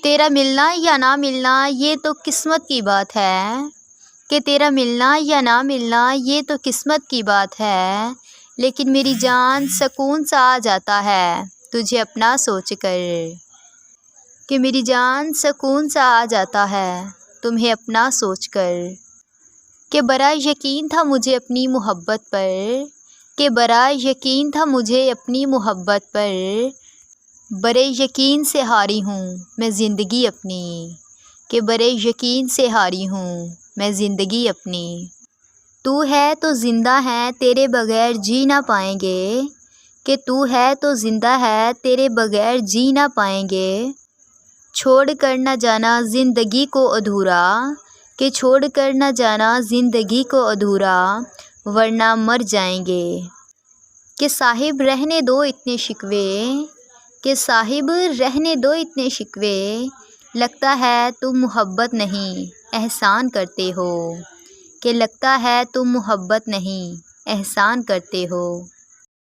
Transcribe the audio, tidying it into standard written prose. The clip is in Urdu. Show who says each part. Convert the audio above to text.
Speaker 1: تیرا ملنا یا نہ ملنا یہ تو قسمت کی بات ہے، کہ تیرا ملنا یا نہ ملنا یہ تو قسمت کی بات ہے، لیکن میری جان سکون سا آ جاتا ہے تجھے اپنا سوچ کر، کہ میری جان سکون سا آ جاتا ہے تمہیں اپنا سوچ کر، کہ بڑا یقین تھا مجھے اپنی محبت پر، کہ بڑا یقین تھا مجھے اپنی محبت پر، بڑے یقین سے ہاری ہوں میں زندگی اپنی، کہ بڑے یقین سے ہاری ہوں میں زندگی اپنی، تو ہے تو زندہ ہے تیرے بغیر جی نہ پائیں گے، کہ تو ہے تو زندہ ہے تیرے بغیر جی نہ پائیں گے، چھوڑ کر نہ جانا زندگی کو ادھورا، کہ چھوڑ کر نہ جانا زندگی کو ادھورا ورنہ مر جائیں گے، کہ صاحب رہنے دو اتنے شکوے، کہ صاحب رہنے دو اتنے شکوے، لگتا ہے تم محبت نہیں احسان کرتے ہو، کہ لگتا ہے تم محبت نہیں احسان کرتے ہو۔